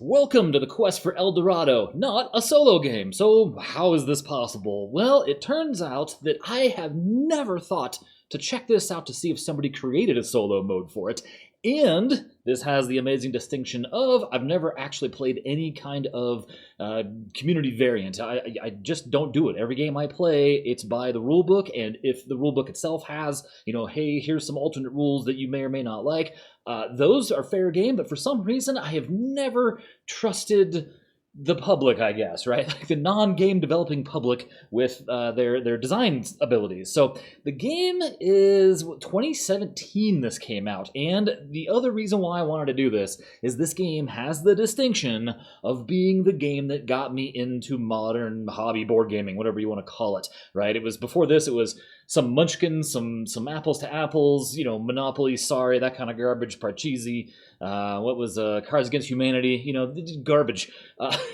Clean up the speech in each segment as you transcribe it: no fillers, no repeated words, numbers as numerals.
Welcome to the quest for El Dorado, not a solo game. So how is this possible? Well, it turns out that I have never thought to check this out to see if somebody created a solo mode for it. And this has the amazing distinction of I've never actually played any kind of community variant. I just don't do it. Every game I play, it's by the rulebook, and if the rulebook itself has, hey, here's some alternate rules that you may or may not like, those are fair game, but for some reason I have never trusted the public, I guess, right? Like the non-game developing public with their design abilities. So the game is 2017 this came out, and the other reason why I wanted to do this is this game has the distinction of being the game that got me into modern hobby board gaming, whatever you want to call it, right? It was before this, it was some Munchkins, some apples to apples, Monopoly, sorry, that kind of garbage, Parcheesi. What was Cards Against Humanity? Garbage.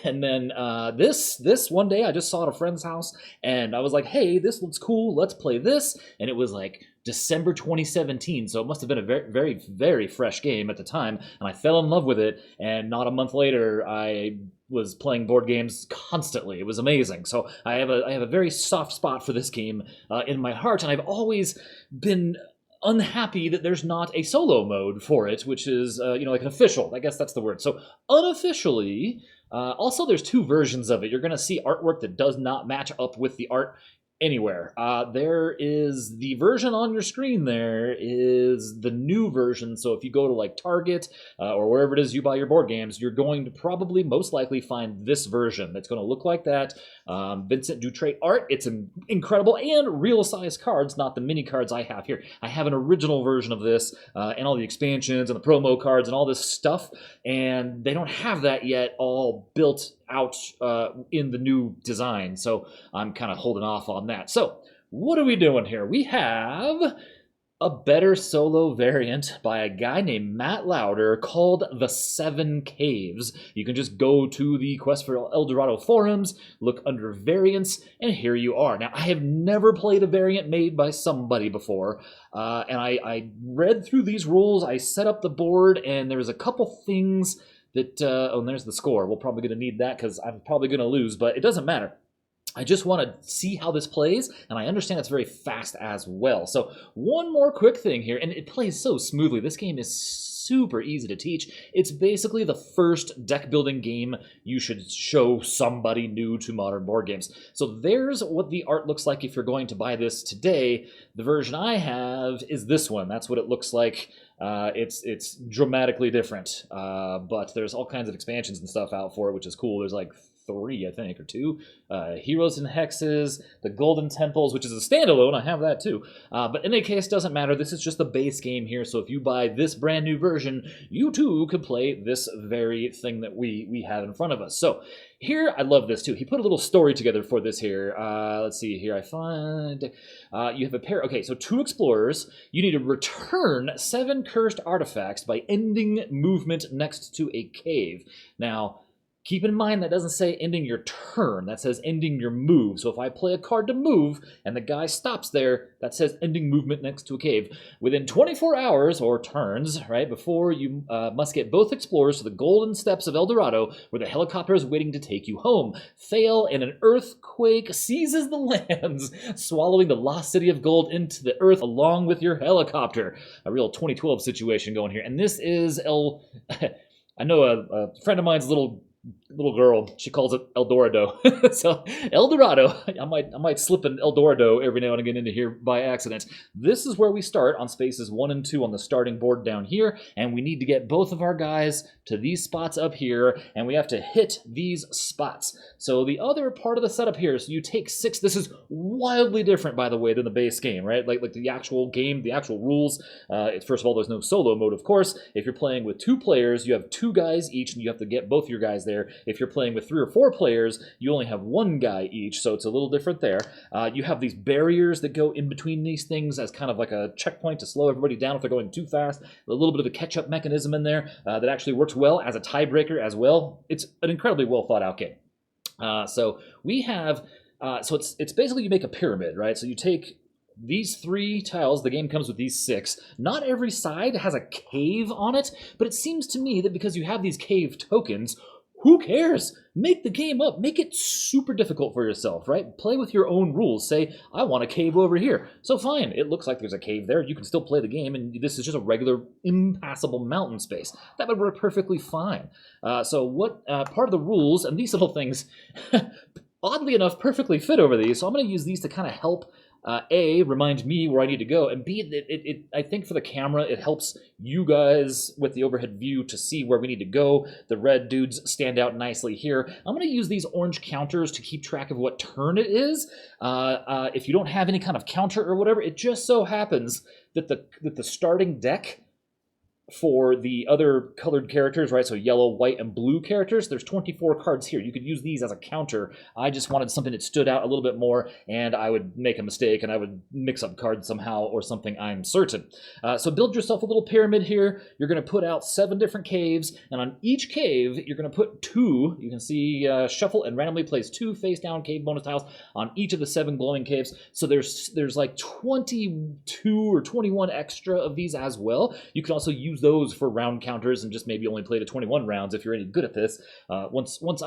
And then this one day I just saw it at a friend's house, and I was like, hey, this looks cool, let's play this. And it was like December 2017, so it must have been a very, very, very fresh game at the time, and I fell in love with it, and not a month later, I was playing board games constantly. It was amazing. So I have a very soft spot for this game in my heart, and I've always been unhappy that there's not a solo mode for it, which is, like an official. I guess that's the word. So unofficially, also there's two versions of it. You're going to see artwork that does not match up with the art anywhere. There is the version on your screen. There is the new version. So if you go to like Target or wherever it is you buy your board games, you're going to probably most likely find this version that's going to look like that. Vincent Dutrait art. It's incredible, and real size cards, not the mini cards I have here. I have an original version of this and all the expansions and the promo cards and all this stuff, and they don't have that yet all built out in the new design, so I'm kind of holding off on that. So what are we doing here? We have a better solo variant by a guy named Matt Lauder called The Seven Caves. You can just go to the Quest for El Dorado forums, look under variants, and here you are. Now, I have never played a variant made by somebody before, and I read through these rules, I set up the board, and there was a couple things that, and there's the score. We're probably going to need that because I'm probably going to lose, but it doesn't matter. I just want to see how this plays, and I understand it's very fast as well. So one more quick thing here, and it plays so smoothly. This game is super easy to teach. It's basically the first deck building game you should show somebody new to modern board games. So there's what the art looks like if you're going to buy this today. The version I have is this one. That's what it looks like. It's dramatically different, but there's all kinds of expansions and stuff out for it, which is cool. There's like 3, I think, or 2. Heroes and Hexes, the Golden Temples, which is a standalone. I have that too. But in any case, doesn't matter. This is just the base game here. So if you buy this brand new version, you too could play this very thing that we have in front of us. So here, I love this too. He put a little story together for this here. Let's see here. I find you have a pair. Okay, so 2 explorers. You need to return 7 cursed artifacts by ending movement next to a cave. Now, keep in mind that doesn't say ending your turn, that says ending your move. So if I play a card to move and the guy stops there, that says ending movement next to a cave. Within 24 hours, or turns, right, before you must get both explorers to the golden steps of El Dorado, where the helicopter is waiting to take you home. Fail and an earthquake seizes the lands, swallowing the lost city of gold into the earth along with your helicopter. A real 2012 situation going here. And this is I know a friend of mine's little girl, she calls it El Dorado. So El Dorado, I might slip an El Dorado every now and again into here by accident. This is where we start on spaces 1 and 2 on the starting board down here, and we need to get both of our guys to these spots up here, and we have to hit these spots. So the other part of the setup here, so you take 6, this is wildly different, by the way, than the base game, right? Like the actual game, the actual rules. First of all, there's no solo mode, of course. If you're playing with 2 players, you have 2 guys each, and you have to get both your guys there. If you're playing with 3 or 4 players, you only have 1 guy each, so it's a little different there. You have these barriers that go in between these things as kind of like a checkpoint to slow everybody down if they're going too fast. A little bit of a catch-up mechanism in there that actually works well as a tiebreaker as well. It's an incredibly well thought out game. So we have, so it's basically you make a pyramid, right? So you take these 3 tiles, the game comes with these 6. Not every side has a cave on it, but it seems to me that because you have these cave tokens, who cares? Make the game up. Make it super difficult for yourself, right? Play with your own rules. Say, I want a cave over here. So fine, it looks like there's a cave there. You can still play the game, and this is just a regular impassable mountain space. That would work perfectly fine. So what part of the rules, and these little things, oddly enough, perfectly fit over these, so I'm going to use these to kind of help A, remind me where I need to go, and B, I think for the camera, it helps you guys with the overhead view to see where we need to go. The red dudes stand out nicely here. I'm going to use these orange counters to keep track of what turn it is. If you don't have any kind of counter or whatever, it just so happens that the starting deck for the other colored characters, right, so yellow, white, and blue characters, there's 24 cards here. You could use these as a counter. I just wanted something that stood out a little bit more, and I would make a mistake, and I would mix up cards somehow or something, I'm certain. So build yourself a little pyramid here. You're going to put out 7 different caves, and on each cave, you're going to put 2. You can see shuffle and randomly place 2 face-down cave bonus tiles on each of the 7 glowing caves. So there's like 22 or 21 extra of these as well. You can also use those for round counters and just maybe only play to 21 rounds if you're any good at this. I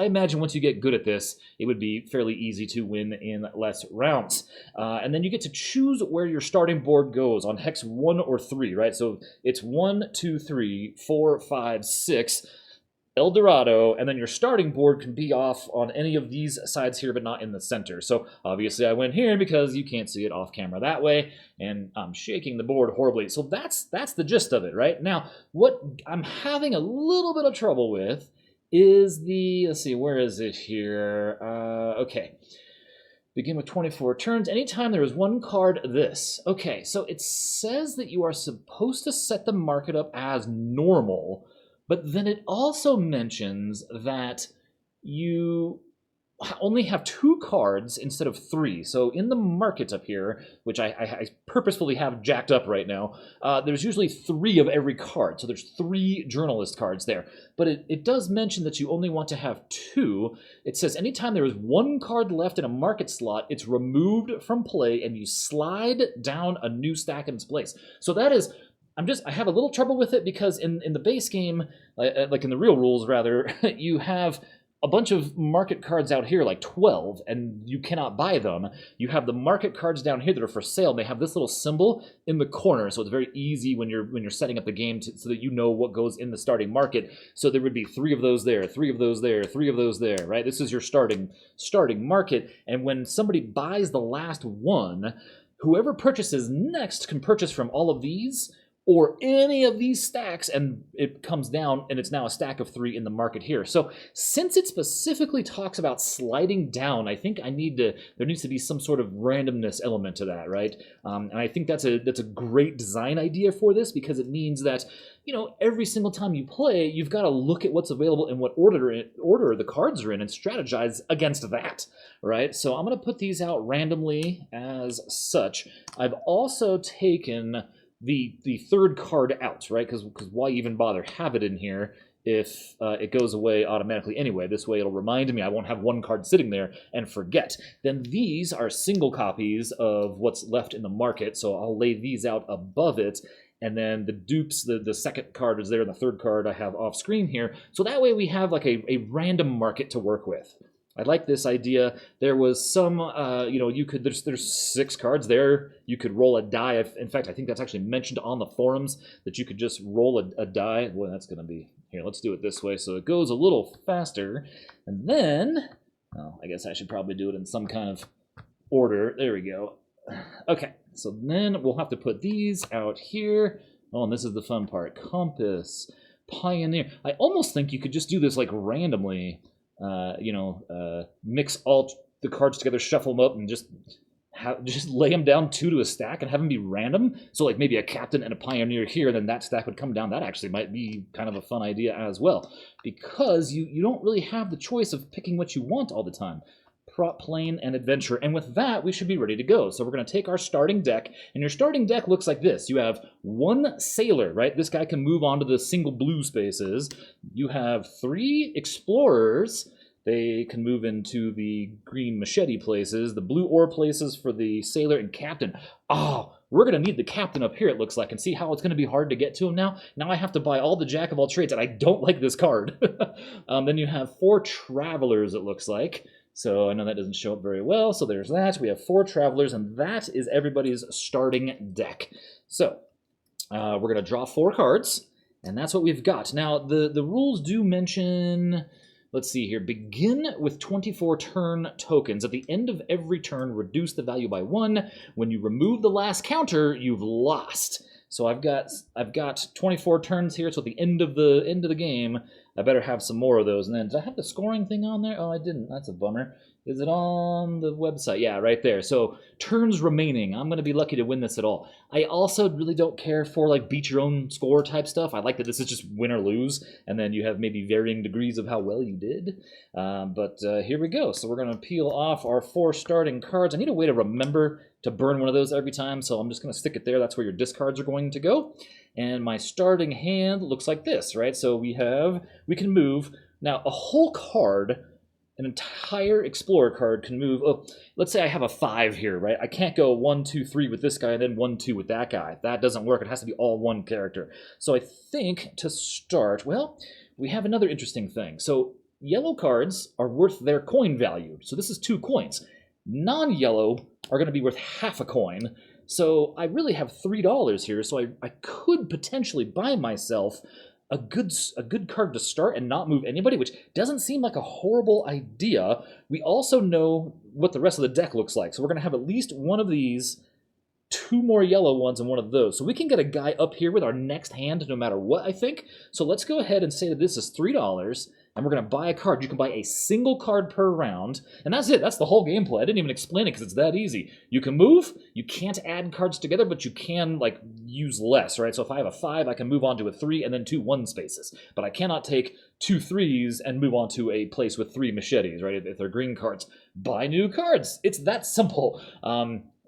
imagine once you get good at this, it would be fairly easy to win in less rounds. And then you get to choose where your starting board goes on hex 1 or 3, right? So it's 1, 2, 3, 4, 5, 6. El Dorado, and then your starting board can be off on any of these sides here, but not in the center. So obviously I went here because you can't see it off camera that way, and I'm shaking the board horribly. So that's the gist of it, right? Now, what I'm having a little bit of trouble with is let's see, where is it here? Okay. Begin with 24 turns. Anytime there is 1 card, this. Okay, so it says that you are supposed to set the market up as normal, but then it also mentions that you only have 2 cards instead of 3. So in the market up here, which I purposefully have jacked up right now, there's usually 3 of every card. So there's 3 journalist cards there. But it does mention that you only want to have 2. It says anytime there is 1 card left in a market slot, it's removed from play and you slide down a new stack in its place. So that is... I have a little trouble with it because in the base game, like in the real rules rather, you have a bunch of market cards out here, like 12, and you cannot buy them. You have the market cards down here that are for sale, and they have this little symbol in the corner, so it's very easy when you're setting up the game so that you know what goes in the starting market. So there would be 3 of those there, 3 of those there, 3 of those there, right? This is your starting market, and when somebody buys the last one, whoever purchases next can purchase from all of these or any of these stacks, and it comes down, and it's now a stack of 3 in the market here. So since it specifically talks about sliding down, I think there needs to be some sort of randomness element to that, right? And I think that's a great design idea for this, because it means that, you know, every single time you play, you've got to look at what's available and what order the cards are in and strategize against that, right? So I'm going to put these out randomly as such. I've also taken the 3rd card out, right? Because why even bother have it in here if it goes away automatically anyway? This way it'll remind me, I won't have 1 card sitting there and forget. Then these are single copies of what's left in the market, so I'll lay these out above it. And then the dupes, the 2nd card is there, and the 3rd card I have off screen here. So that way we have like a random market to work with. I like this idea. There was some, you know, there's 6 cards there. You could roll a die. In fact, I think that's actually mentioned on the forums that you could just roll a die. Well, that's going to be, here, let's do it this way so it goes a little faster. And then, oh, I guess I should probably do it in some kind of order. There we go. Okay, so then we'll have to put these out here. Oh, and this is the fun part. Compass, Pioneer. I almost think you could just do this like randomly. You know, mix all the cards together, shuffle them up, and just lay them down 2 to a stack and have them be random. So like maybe a captain and a pioneer here, and then that stack would come down. That actually might be kind of a fun idea as well, because you don't really have the choice of picking what you want all the time. Prop, plane, and adventure. And with that, we should be ready to go. So we're going to take our starting deck, and your starting deck looks like this. You have 1 sailor, right? This guy can move onto the single blue spaces. You have 3 explorers. They can move into the green machete places, the blue ore places for the sailor and captain. Oh, we're going to need the captain up here, it looks like, and see how it's going to be hard to get to him now. Now I have to buy all the jack of all trades, and I don't like this card. Then you have 4 travelers, it looks like. So I know that doesn't show up very well, so there's that. We have 4 travelers, and that is everybody's starting deck. So we're going to draw 4 cards, and that's what we've got. Now, the rules do mention... Let's see here. Begin with 24 turn tokens. At the end of every turn, reduce the value by 1. When you remove the last counter, you've lost. So I've got 24 turns here. So at the end of the game, I better have some more of those. And then, did I have the scoring thing on there? Oh, I didn't. That's a bummer. Is it on the website? Yeah, right there. So turns remaining. I'm going to be lucky to win this at all. I also really don't care for like beat your own score type stuff. I like that this is just win or lose, and then you have maybe varying degrees of how well you did. But here we go. So we're going to peel off our 4 starting cards. I need a way to remember to burn one of those every time, so I'm just going to stick it there. That's where your discards are going to go. And my starting hand looks like this, right? So we can move. Now, a whole card... An entire Explorer card can move. Oh, let's say I have a 5 here, right? I can't go 1, 2, 3 with this guy and then 1, 2 with that guy. That doesn't work. It has to be all one character. So I think to start, well, we have another interesting thing. So yellow cards are worth their coin value. So this is 2 coins. Non-yellow are going to be worth half a coin. So I really have $3 here. So I could potentially buy myself a good card to start and not move anybody, which doesn't seem like a horrible idea. We also know what the rest of the deck looks like, so we're going to have at least one of these, 2 more yellow ones, and one of those. So we can get a guy up here with our next hand no matter what, I think. So let's go ahead and say that this is $3, and we're going to buy a card. You can buy a single card per round, and that's it. That's the whole gameplay. I didn't even explain it because it's that easy. You can move. You can't add cards together, but you can, like, use less, right? So if I have a 5, I can move on to a 3 and then 2 1 spaces. But I cannot take 2 3s and move on to a place with 3 machetes, right? If they're green cards. Buy new cards. It's that simple.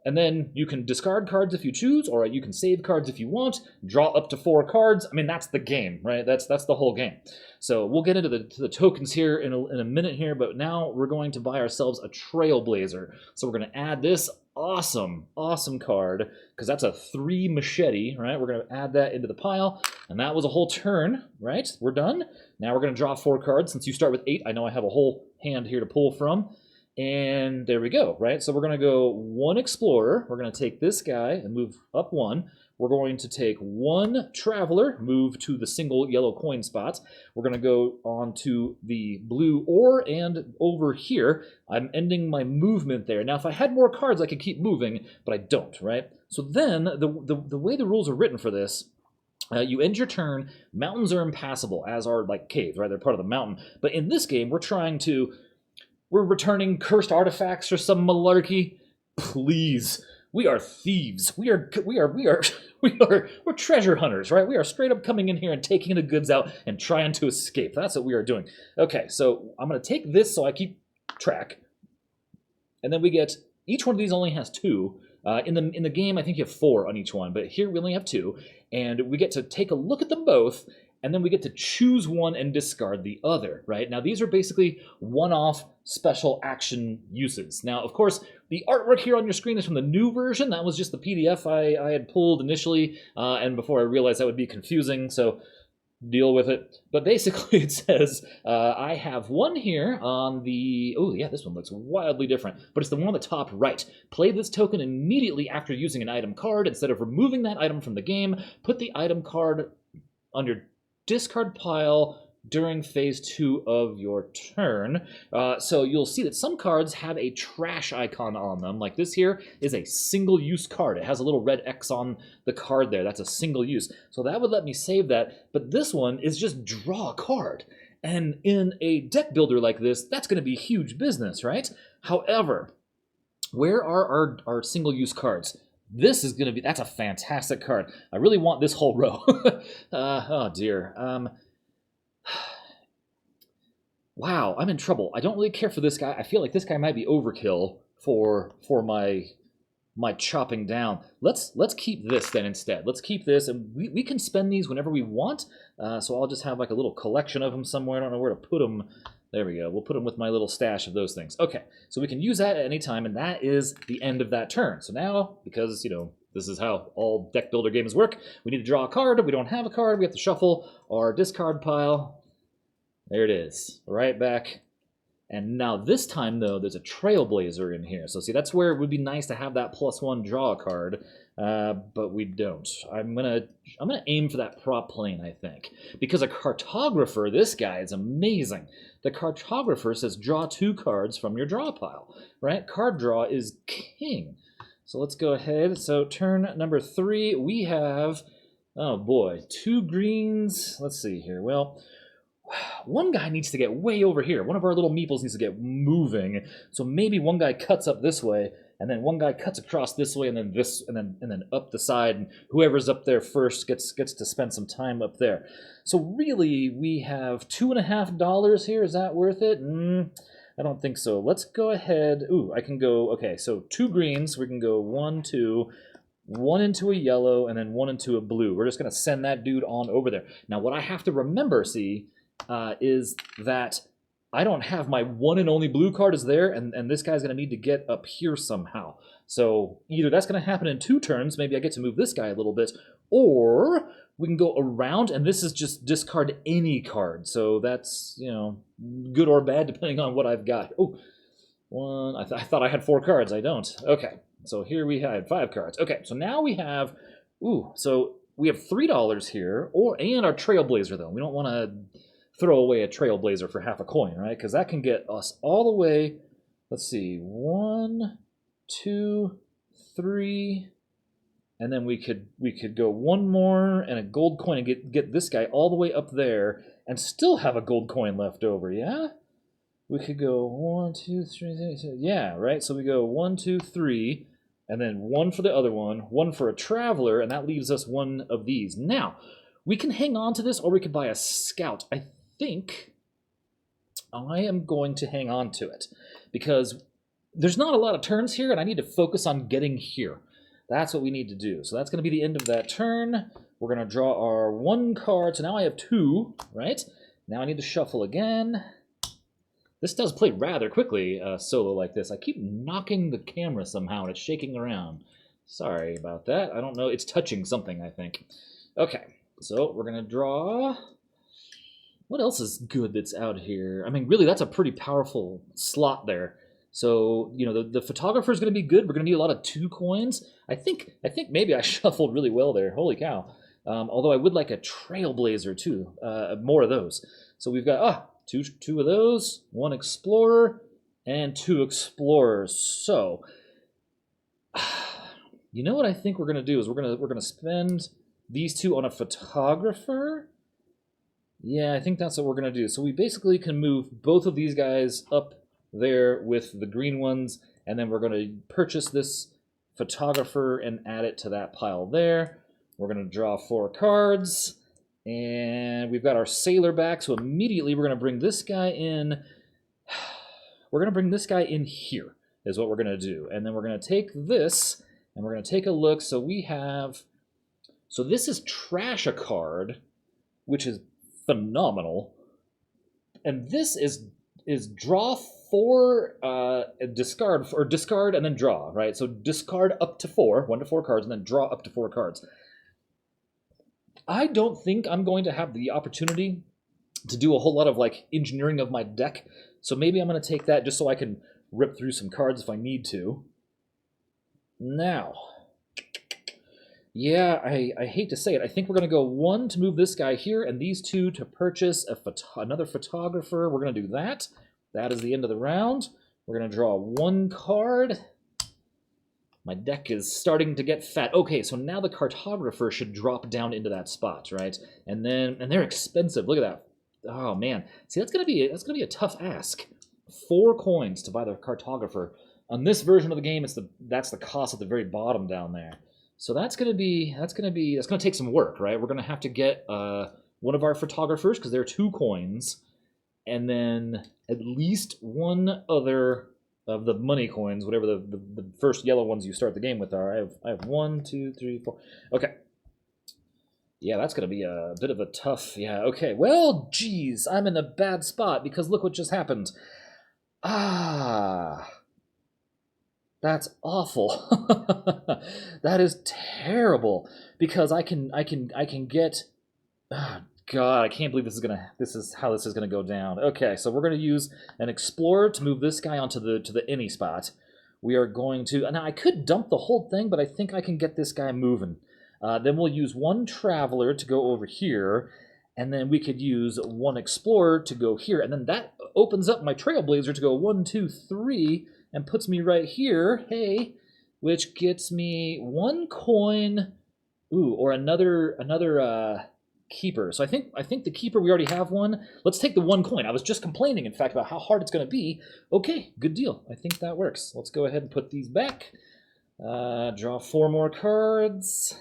And then you can discard cards if you choose, or you can save cards if you want, draw up to 4 cards. I mean, that's the game, right? That's the whole game. So we'll get into the tokens here in a minute here, but now we're going to buy ourselves a Trailblazer. So we're going to add this awesome card, because that's a 3 machete, right? We're going to add that into the pile, and that was a whole turn, right? We're done. Now we're going to draw 4 cards. Since you start with 8, I know I have a whole hand here to pull from. And there we go, right? So we're going to go 1 Explorer. We're going to take this guy and move up 1. We're going to take 1 Traveler, move to the single yellow coin spot. We're going to go on to the blue ore and over here. I'm ending my movement there. Now, if I had more cards, I could keep moving, but I don't, right? So then, the way the rules are written for this, you end your turn, mountains are impassable, as are, like, caves, right? They're part of the mountain. But in this game, we're returning cursed artifacts or some malarkey. Please, we are thieves. We're treasure hunters, right? We are straight up coming in here and taking the goods out and trying to escape. That's what we are doing. Okay, so I'm going to take this so I keep track. And then we get, each one of these only has 2. In the game, I think you have 4 on each one, but here we only have 2. And we get to take a look at them both, and then we get to choose one and discard the other, right? Now, these are basically one-off special action uses. Now, of course, the artwork here on your screen is from the new version. That was just the PDF I had pulled initially, and before I realized that would be confusing, so deal with it. But basically, it says, I have one here on the... Oh, yeah, this one looks wildly different, but it's the one on the top right. Play this token immediately after using an item card. Instead of removing that item from the game, put the item card on your discard pile during phase 2 of your turn. So you'll see that some cards have a trash icon on them. Like this here is a single-use card. It has a little red X on the card there. That's a single use. So that would let me save that. But this one is just draw a card. And in a deck builder like this, that's going to be huge business, right? However, where are our single-use cards? This is going to be... That's a fantastic card. I really want this whole row. Oh, dear. Wow, I'm in trouble. I don't really care for this guy. I feel like this guy might be overkill for my chopping down. Let's keep this then instead. Let's keep this, and we can spend these whenever we want. So I'll just have like a little collection of them somewhere. I don't know where to put them. There we go. We'll put them with my little stash of those things. Okay, so we can use that at any time, and that is the end of that turn. So now, because, you know, this is how all deck builder games work. We need to draw a card. We don't have a card. We have to shuffle our discard pile. There it is, right back. And now this time, though, there's a Trailblazer in here. So see, that's where it would be nice to have that +1 draw card, but we don't. I'm gonna aim for that prop plane, I think. Because a Cartographer, this guy is amazing. The Cartographer says draw 2 cards from your draw pile, right? Card draw is king. So let's go ahead. So turn number 3, we have, oh boy, 2 greens. Let's see here. Well, one guy needs to get way over here. One of our little meeples needs to get moving. So maybe one guy cuts up this way, and then one guy cuts across this way, and then this, and then up the side. And whoever's up there first gets to spend some time up there. So really, we have $2.50 here. Is that worth it? I don't think so. Let's go ahead. Ooh, I can go. Okay, so 2 greens. We can go 1, 2. 1 into a yellow, and then 1 into a blue. We're just gonna send that dude on over there. Now, what I have to remember, see, is that I don't have my one and only blue card is there, and this guy's going to need to get up here somehow. So either that's going to happen in 2 turns, maybe I get to move this guy a little bit, or we can go around, and this is just discard any card. So that's, you know, good or bad depending on what I've got. Oh, 1, I thought I had 4 cards. I don't. Okay, so here we had 5 cards. Okay, so now we have, so we have $3 here, and our Trailblazer, though. We don't want to throw away a Trailblazer for half a coin, right? Because that can get us all the way, let's see, 1, 2, 3, and then we could go 1 more and a gold coin and get this guy all the way up there and still have a gold coin left over, yeah? We could go 1, 2, 3, yeah, right? So we go 1, 2, 3, and then 1 for the other one, 1 for a Traveler, and that leaves us 1 of these. Now, we can hang on to this, or we could buy a Scout. I think I am going to hang on to it because there's not a lot of turns here, and I need to focus on getting here. That's what we need to do. So that's going to be the end of that turn. We're going to draw our 1 card. So now I have 2, right? Now I need to shuffle again. This does play rather quickly, solo like this. I keep knocking the camera somehow, and it's shaking around. Sorry about that. I don't know. It's touching something, I think. Okay, so we're going to draw. What else is good that's out here? I mean, really, that's a pretty powerful slot there. So, you know, the Photographer is going to be good. We're going to need a lot of 2 coins. I think maybe I shuffled really well there. Holy cow. Although I would like a Trailblazer, too. More of those. So we've got, two of those, 1 Explorer, and 2 Explorers. So, you know what I think we're going to do is we're going to spend these 2 on a Photographer. Yeah, I think that's what we're going to do. So we basically can move both of these guys up there with the green ones, and then we're going to purchase this Photographer and add it to that pile there. We're going to draw 4 cards, and we've got our Sailor back, so immediately we're going to bring this guy in. We're going to bring this guy in here is what we're going to do. And then we're going to take this, and we're going to take a look. So we have, so this is Trash a Card, which is phenomenal, and this is draw 4, discard and then draw, right? So discard up to 4, 1 to 4 cards, and then draw up to 4 cards. I don't think I'm going to have the opportunity to do a whole lot of like engineering of my deck, so maybe I'm going to take that just so I can rip through some cards if I need to. Now, yeah, I hate to say it. I think we're going to go 1 to move this guy here, and these 2 to purchase another Photographer. We're going to do that. That is the end of the round. We're going to draw 1 card. My deck is starting to get fat. Okay, so now the Cartographer should drop down into that spot, right? And they're expensive. Look at that. Oh man, see that's gonna be a tough ask. 4 coins to buy the Cartographer. On this version of the game, that's the cost at the very bottom down there. So that's gonna take some work, right? We're gonna have to get one of our Photographers because they're 2 coins, and then at least 1 other of the money coins, whatever the first yellow ones you start the game with are. I have 1, 2, 3, 4. Okay. Yeah, that's going to be a bit of a tough... Yeah, okay. Well, geez, I'm in a bad spot because look what just happened. That's awful. That is terrible because I can get. Oh, God, I can't believe this is how this is gonna go down. Okay, so we're gonna use an explorer to move this guy onto the any spot. We are going to now. I could dump the whole thing, but I think I can get this guy moving. Then we'll use one traveler to go over here, and then we could use one explorer to go here, and then that opens up my trailblazer to go 1, 2, 3, and puts me right here. Hey, which gets me 1 coin, ooh, or another keeper. So I think the keeper, we already have one. Let's take the 1 coin. I was just complaining, in fact, about how hard it's going to be. Okay, good deal. I think that works. Let's go ahead and put these back. Draw 4 more cards.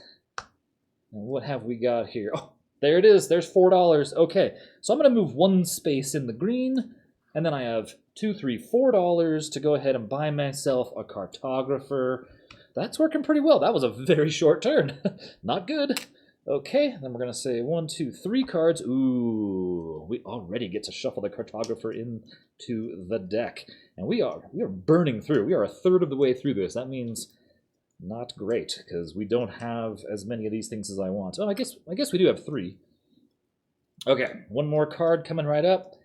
And what have we got here? Oh, there it is. There's $4. Okay, so I'm going to move 1 space in the green, and then I have $2, $3, $4 to go ahead and buy myself a cartographer. That's working pretty well. That was a very short turn. Not good. Okay, then we're going to say 1, 2, 3 cards. Ooh, we already get to shuffle the cartographer into the deck. And we are burning through. We are a third of the way through this. That means not great, because we don't have as many of these things as I want. Oh, I guess we do have 3. Okay, 1 more card coming right up.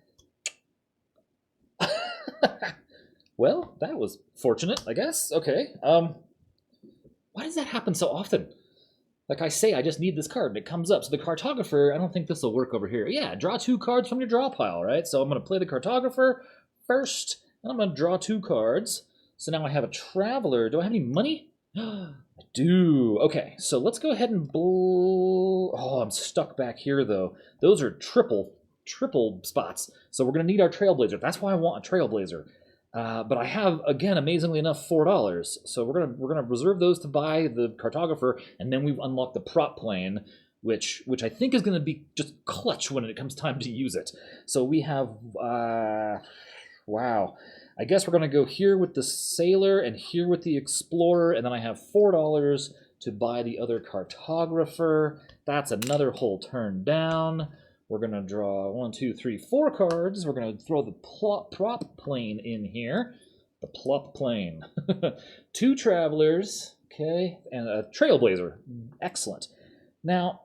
Well, that was fortunate, I guess. Okay. Why does that happen so often? Like I say, I just need this card, and it comes up. So the cartographer, I don't think this will work over here. Yeah, draw 2 cards from your draw pile, right? So I'm going to play the cartographer first, and I'm going to draw 2 cards. So now I have a traveler. Do I have any money? I do. Okay, so let's go ahead and Oh, I'm stuck back here, though. Those are triple spots. So we're going to need our trailblazer. That's why I want a trailblazer. But I have, again, amazingly enough, $4. So we're gonna reserve those to buy the cartographer, and then we've unlocked the prop plane, which I think is gonna be just clutch when it comes time to use it. So we have, wow. I guess we're gonna go here with the sailor and here with the explorer, and then I have $4 to buy the other cartographer. That's another whole turn down. We're going to draw 1, 2, 3, 4 cards. We're going to throw the prop plane in here. The plop plane. 2 travelers, okay, and a trailblazer. Excellent. Now,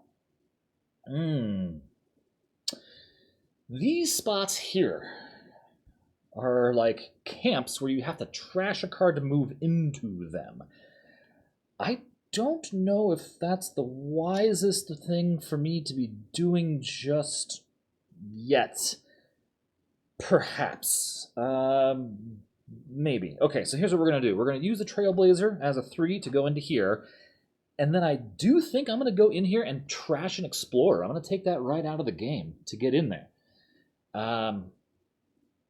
these spots here are like camps where you have to trash a card to move into them. I don't know if that's the wisest thing for me to be doing just yet. Perhaps. Maybe. Okay, so here's what we're going to do. We're going to use the Trailblazer as a 3 to go into here. And then I do think I'm going to go in here and trash an Explorer. I'm going to take that right out of the game to get in there.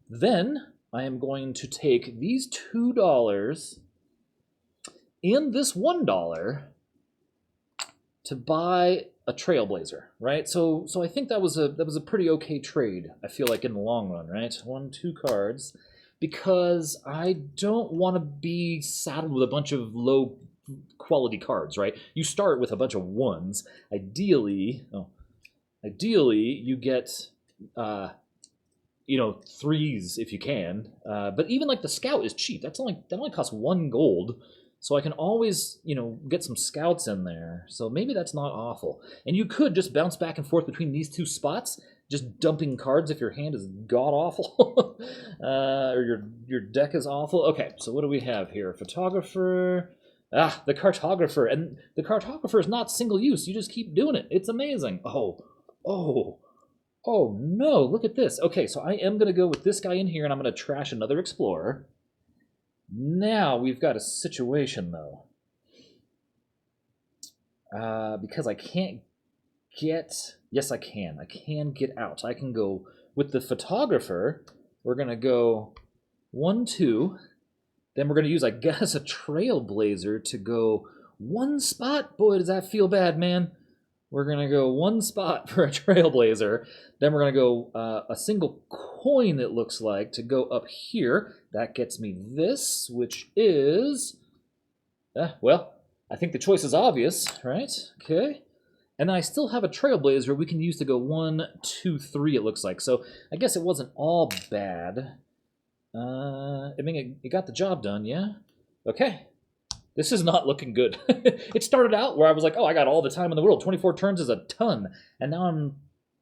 Then I am going to take these $2 and this $1 to buy a Trailblazer, right? So I think that was a pretty okay trade. I feel like in the long run, right? 1, 2 cards, because I don't want to be saddled with a bunch of low quality cards, right? You start with a bunch of 1s. Ideally, you get 3s if you can. But even like the Scout is cheap. That only costs 1 gold. So I can always, get some scouts in there. So maybe that's not awful. And you could just bounce back and forth between these 2 spots, just dumping cards if your hand is god-awful. Or your deck is awful. Okay, so what do we have here? Photographer. The cartographer. And the cartographer is not single use. You just keep doing it. It's amazing. Oh no, look at this. Okay, so I am going to go with this guy in here, and I'm going to trash another explorer. Now we've got a situation, though. Because I can't get... Yes, I can. I can get out. I can go with the photographer. We're going to go 1, 2. Then we're going to use, I guess, a Trailblazer to go 1 spot. Boy, does that feel bad, man. We're going to go 1 spot for a Trailblazer. Then we're going to go a single coin, it looks like, to go up here. That gets me this, which is... well, I think the choice is obvious, right? Okay. And then I still have a Trailblazer we can use to go 1, 2, 3, it looks like. So I guess it wasn't all bad. I mean, it got the job done, yeah? Okay. This is not looking good. It started out where I was like, oh, I got all the time in the world. 24 turns is a ton. And now I'm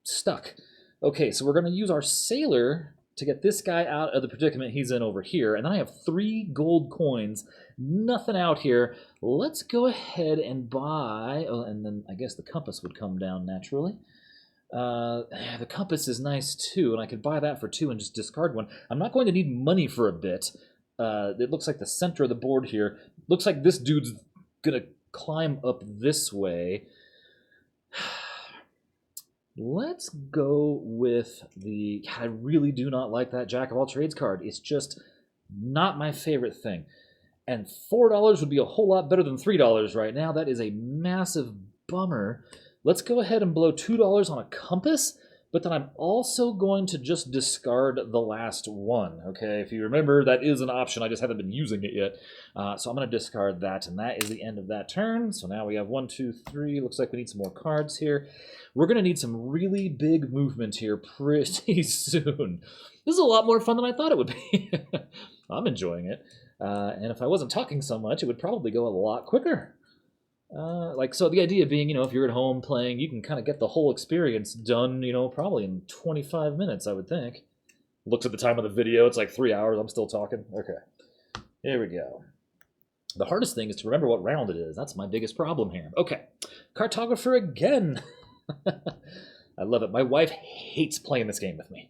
stuck. Okay, so we're going to use our sailor to get this guy out of the predicament he's in over here. And then I have 3 gold coins. Nothing out here. Let's go ahead and buy... Oh, and then I guess the compass would come down naturally. The compass is nice too, and I could buy that for 2 and just discard 1. I'm not going to need money for a bit. It looks like the center of the board here. Looks like this dude's gonna climb up this way. Let's go with the... I really do not like that Jack of all trades card. It's just not my favorite thing. And $4 would be a whole lot better than $3 right now. That is a massive bummer. Let's go ahead and blow $2 on a compass, but then I'm also going to just discard the last one, okay? If you remember, that is an option. I just haven't been using it yet. So I'm going to discard that, and that is the end of that turn. So now we have 1, 2, 3. Looks like we need some more cards here. We're going to need some really big movement here pretty soon. This is a lot more fun than I thought it would be. I'm enjoying it. And if I wasn't talking so much, it would probably go a lot quicker. So the idea being, if you're at home playing, you can kind of get the whole experience done, probably in 25 minutes, I would think. Looks at the time of the video, it's like 3 hours, I'm still talking. Okay, here we go. The hardest thing is to remember what round it is. That's my biggest problem here. Okay, cartographer again. I love it. My wife hates playing this game with me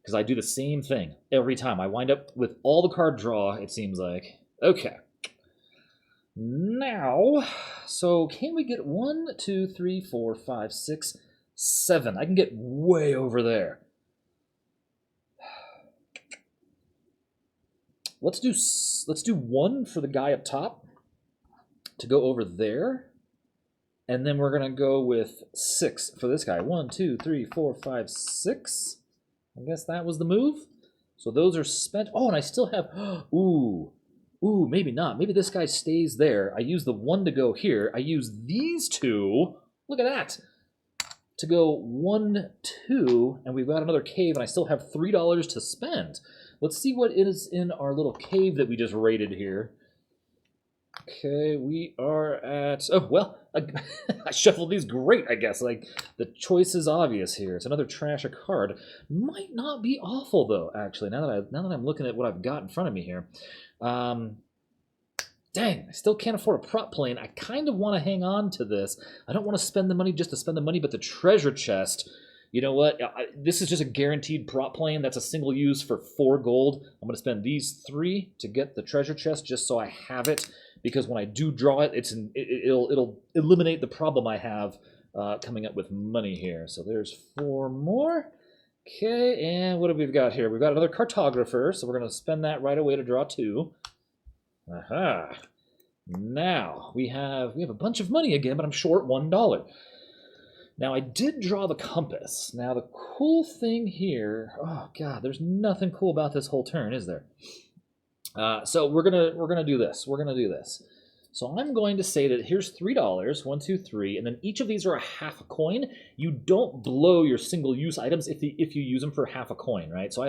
because I do the same thing every time. I wind up with all the card draw, it seems like. Okay. Now, so can we get 1, 2, 3, 4, 5, 6, 7? I can get way over there. Let's do 1 for the guy up top to go over there. And then we're going to go with 6 for this guy. 1, 2, 3, 4, 5, 6. I guess that was the move. So those are spent. Oh, and I still have... Ooh, maybe not. Maybe this guy stays there. I use the 1 to go here. I use these 2. Look at that. To go 1, 2, and we've got another cave, and I still have $3 to spend. Let's see what is in our little cave that we just raided here. Okay, we are at... Oh, well, I shuffled these great, I guess. Like, the choice is obvious here. It's another trash card. Might not be awful, though, actually, now that I'm looking at what I've got in front of me here. Dang, I still can't afford a prop plane. I kind of want to hang on to this. I don't want to spend the money just to spend the money, but the treasure chest, you know what? This is just a guaranteed prop plane. That's a single use for 4 gold. I'm going to spend these 3 to get the treasure chest just so I have it, because when I do draw it, it'll eliminate the problem I have coming up with money here. So there's 4 more. Okay, and what have we got here? We've got another cartographer, so we're going to spend that right away to draw 2. Aha. Now, we have a bunch of money again, but I'm short $1. Now, I did draw the compass. Now, the cool thing here... Oh, God, there's nothing cool about this whole turn, is there? So we're gonna do this. We're going to do this. So I'm going to say that here's $3, 1, 2, 3, and then each of these are a half a coin. You don't blow your single-use items if you use them for half a coin, right? So I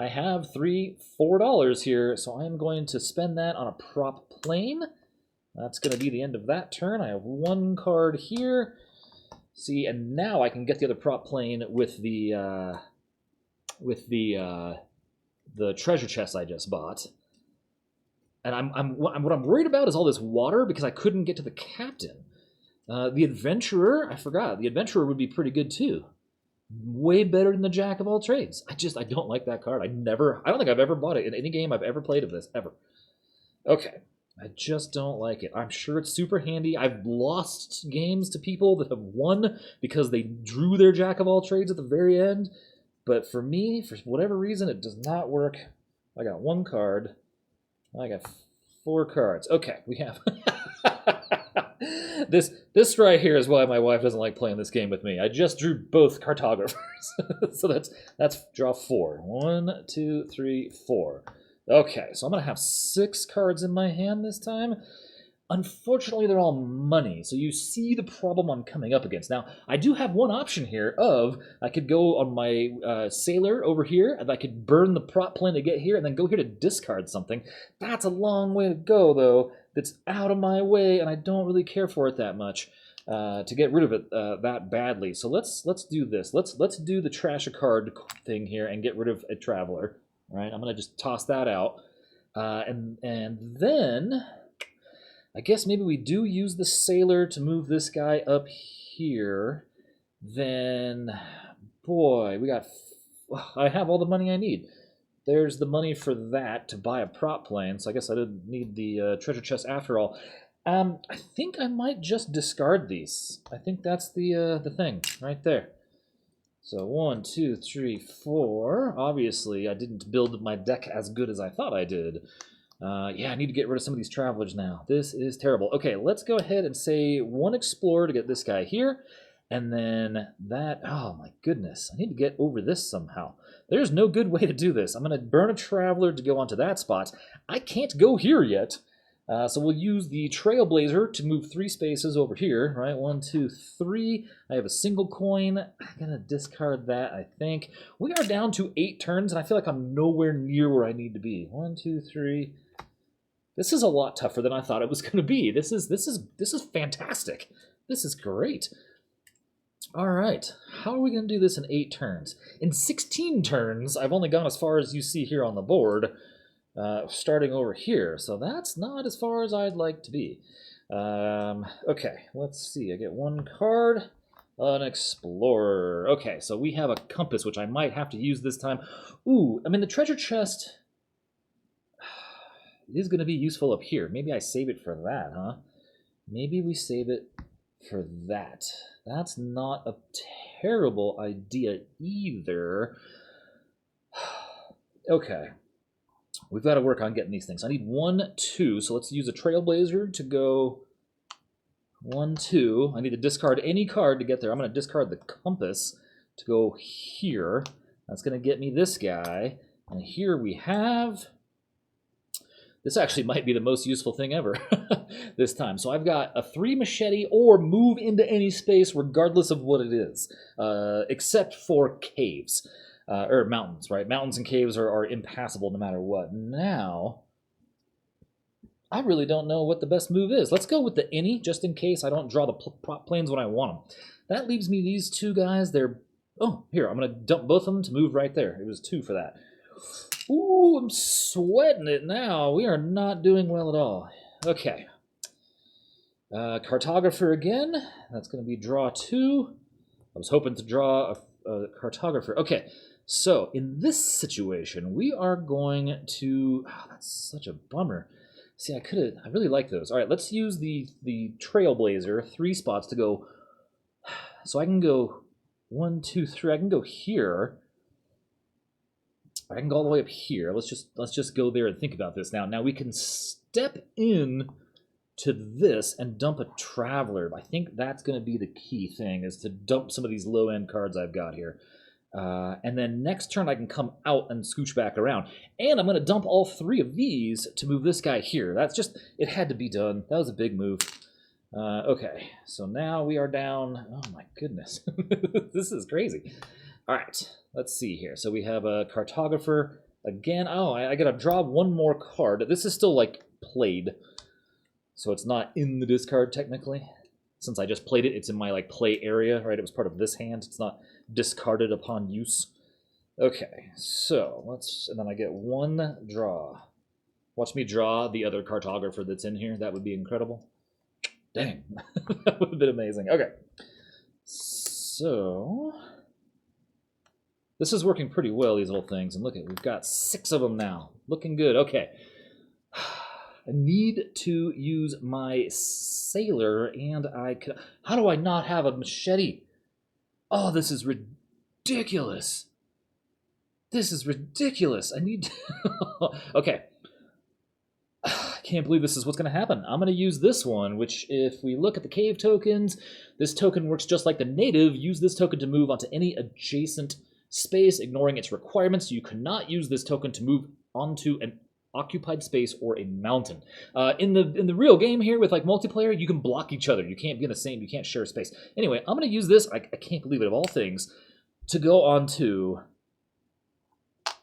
have $4 here, so I'm going to spend that on a prop plane. That's going to be the end of that turn. I have 1 card here. See, and now I can get the other prop plane with the treasure chest I just bought. And what I'm worried about is all this water because I couldn't get to the captain. The adventurer, I forgot. The adventurer would be pretty good too. Way better than the jack of all trades. I don't like that card. I don't think I've ever bought it in any game I've ever played of this, ever. Okay. I just don't like it. I'm sure it's super handy. I've lost games to people that have won because they drew their jack of all trades at the very end. But for me, for whatever reason, it does not work. I got 1 card. I got 4 cards. Okay, we have... This right here is why my wife doesn't like playing this game with me. I just drew both cartographers. So that's draw 4. 1, 2, 3, 4. Okay, so I'm going to have 6 cards in my hand this time. Unfortunately, they're all money, so you see the problem I'm coming up against. Now, I do have one option here of I could go on my sailor over here, and I could burn the prop plane to get here, and then go here to discard something. That's a long way to go, though. That's out of my way, and I don't really care for it that much to get rid of it that badly. So let's do this. Let's do the trash a card thing here and get rid of a traveler. All right, I'm gonna just toss that out, and then. I guess maybe we do use the sailor to move this guy up here. Then, boy, I have all the money I need. There's the money for that to buy a prop plane, so I guess I didn't need the treasure chest after all. I think I might just discard these. I think that's the thing right there. So 1, 2, 3, 4. Obviously, I didn't build my deck as good as I thought I did. Yeah, I need to get rid of some of these travelers now. This is terrible. Okay, let's go ahead and say 1 explorer to get this guy here. And then that, oh my goodness, I need to get over this somehow. There's no good way to do this. I'm going to burn a traveler to go onto that spot. I can't go here yet. So we'll use the Trailblazer to move 3 spaces over here, right? 1, 2, 3. I have a single coin. I'm going to discard that, I think. We are down to 8 turns, and I feel like I'm nowhere near where I need to be. 1, 2, 3. This is a lot tougher than I thought it was going to be. This is fantastic. This is great. All right, how are we going to do this in 8 turns? In 16 turns, I've only gone as far as you see here on the board, starting over here. So that's not as far as I'd like to be. Okay, let's see. I get 1 card, an explorer. Okay, so we have a compass, which I might have to use this time. Ooh, I mean, the treasure chest is going to be useful up here. Maybe I save it for that, huh? Maybe we save it for that. That's not a terrible idea either. Okay. We've got to work on getting these things. I need 1, 2, so let's use a Trailblazer to go 1, 2. I need to discard any card to get there. I'm going to discard the compass to go here. That's going to get me this guy. And here we have... This actually might be the most useful thing ever this time. So I've got a 3 machete or move into any space regardless of what it is, except for caves, or mountains, right? Mountains and caves are impassable no matter what. Now, I really don't know what the best move is. Let's go with the any, just in case I don't draw the prop planes when I want them. That leaves me these 2 guys. They're, oh, here, I'm going to dump both of them to move right there. It was 2 for that. Ooh, I'm sweating it now. We are not doing well at all. Okay. Cartographer again. That's going to be draw 2. I was hoping to draw a cartographer. Okay, so in this situation, we are going to... Oh, that's such a bummer. See, I really like those. All right, let's use the Trailblazer, 3 spots to go... So I can go 1, 2, 3. I can go here. I can go all the way up here. Let's just go there and think about this now. Now we can step in to this and dump a traveler. I think that's going to be the key thing, is to dump some of these low-end cards I've got here. And then next turn I can come out and scooch back around. And I'm going to dump all 3 of these to move this guy here. That's just, it had to be done. That was a big move. Okay, so now we are down. Oh my goodness. This is crazy. All right, let's see here. So we have a cartographer again. Oh, I got to draw 1 more card. This is still like played, so it's not in the discard technically. Since I just played it, it's in my like play area, right? It was part of this hand. It's not discarded upon use. Okay, so and then I get 1 draw. Watch me draw the other cartographer that's in here. That would be incredible. Dang, that would have been amazing. Okay, so... This is working pretty well, these little things. And look at, we've got 6 of them now. Looking good. Okay. I need to use my sailor, and how do I not have a machete? Oh, this is ridiculous. This is ridiculous. I need to... Okay. I can't believe this is what's going to happen. I'm going to use this one, which if we look at the cave tokens, this token works just like the native. Use this token to move onto any adjacent space, ignoring its requirements. You cannot use this token to move onto an occupied space or a mountain. In the real game here with like multiplayer, you can block each other. You can't be in the same. You can't share space. Anyway, I'm gonna use this. I can't believe it, of all things, to go onto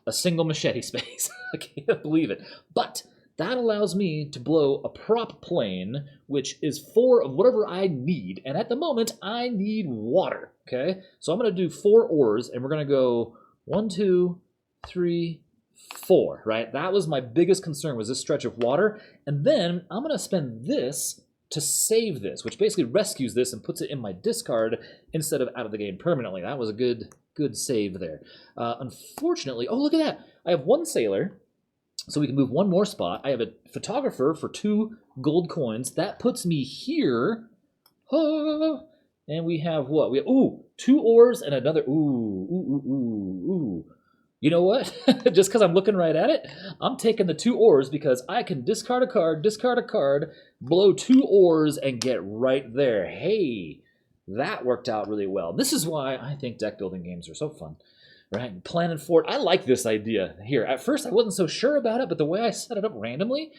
a single machete space. I can't believe it. But that allows me to blow a prop plane, which is 4 of whatever I need. And at the moment, I need water. Okay, so I'm gonna do 4 ores, and we're gonna go 1, 2, 3, 4. Right, that was my biggest concern, was this stretch of water. And then I'm gonna spend this to save this, which basically rescues this and puts it in my discard instead of out of the game permanently. That was a good save there. Unfortunately, oh, look at that. I have 1 sailor, so we can move 1 more spot. I have a photographer for 2 gold coins. That puts me here. Oh, and we have what? We have, 2 ores and another, ooh. You know what? Just because I'm looking right at it, I'm taking the 2 ores because I can discard a card, blow 2 ores, and get right there. Hey, that worked out really well. This is why I think deck building games are so fun, right? Planning for it. I like this idea here. At first, I wasn't so sure about it, but the way I set it up randomly,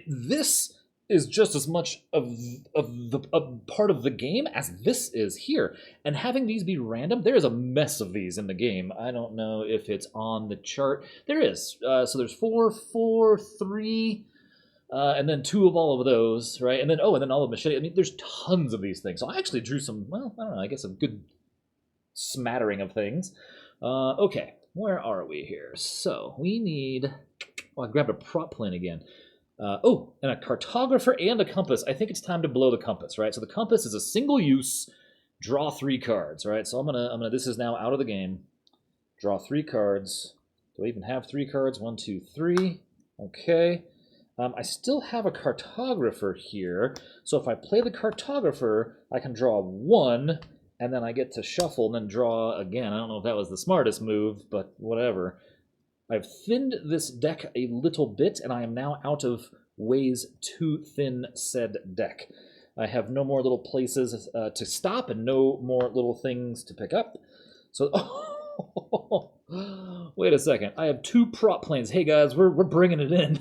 this is just as much of a part of the game as this is here. And having these be random, there is a mess of these in the game. I don't know if it's on the chart. There is. So there's 4, 4, 3, and then 2 of all of those, right? And then all of machete. I mean, there's tons of these things. So I actually drew some, well, I don't know, I guess a good smattering of things. Okay, where are we here? So we need, I grabbed a prop plane again. And a cartographer and a compass. I think it's time to blow the compass, right? So the compass is a single use, draw 3 cards, right? So I'm gonna, this is now out of the game. Draw 3 cards. Do I even have 3 cards? 1, 2, 3. Okay. I still have a cartographer here. So if I play the cartographer, I can draw 1, and then I get to shuffle and then draw again. I don't know if that was the smartest move, but whatever. I've thinned this deck a little bit, and I am now out of ways to thin said deck. I have no more little places to stop and no more little things to pick up. So, wait a second. I have 2 prop planes. Hey guys, we're bringing it in.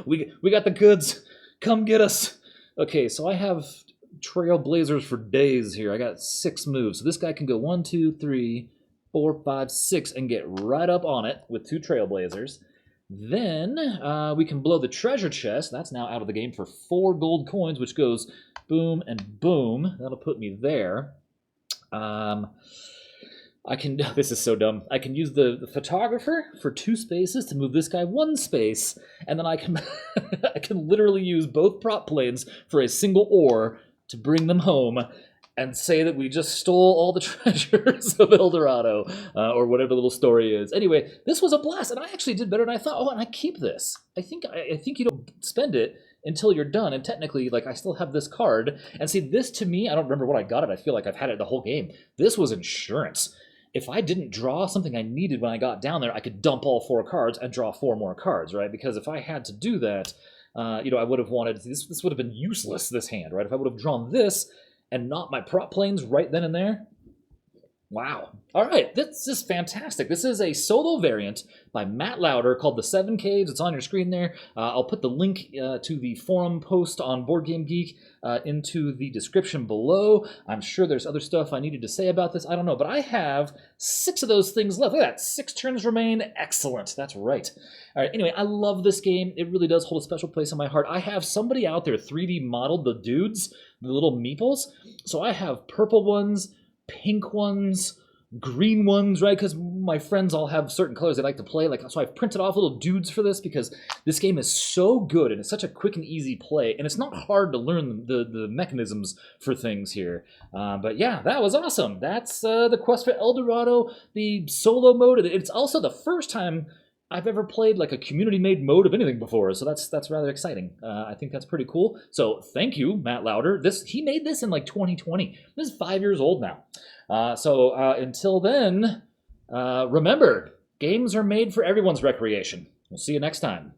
we got the goods. Come get us. Okay, so I have trailblazers for days here. I got 6 moves. So this guy can go 1, 2, 3, 4, 5, 6, and get right up on it with 2 trailblazers. Then we can blow the treasure chest. That's now out of the game for 4 gold coins, which goes boom and boom. That'll put me there. I can, this is so dumb. I can use the photographer for 2 spaces to move this guy 1 space, and then I can I can literally use both prop planes for a single ore to bring them home and say that we just stole all the treasures of El Dorado, or whatever the little story is. Anyway, this was a blast, and I actually did better than I thought. Oh, and I keep this. I think you don't spend it until you're done, and technically, like, I still have this card. And see, this to me, I don't remember when I got it. I feel like I've had it the whole game. This was insurance. If I didn't draw something I needed when I got down there, I could dump all 4 cards and draw 4 more cards, right? Because if I had to do that, I would have wanted, this would have been useless, this hand, right? If I would have drawn this, and not my prop planes right then and there. Wow. All right, this is fantastic. This is a solo variant by Matt Lauder called The 7 Caves. It's on your screen there. I'll put the link to the forum post on Board Game Geek into the description below. I'm sure there's other stuff I needed to say about this. I don't know, but I have 6 of those things left. Look at that, 6 turns remain. Excellent. That's right. All right, anyway, I love this game. It really does hold a special place in my heart. I have somebody out there 3D modeled the dudes, the little meeples. So I have purple ones, pink ones, green ones, right? Because my friends all have certain colors they like to play. So I've printed off little dudes for this because this game is so good and it's such a quick and easy play. And it's not hard to learn the mechanisms for things here. But yeah, that was awesome. That's the Quest for El Dorado, the solo mode. It's also the first time I've ever played like a community-made mode of anything before, so that's rather exciting. I think that's pretty cool. So thank you, Matt Lauder. He made this in like 2020. This is 5 years old now. Until then, remember, games are made for everyone's recreation. We'll see you next time.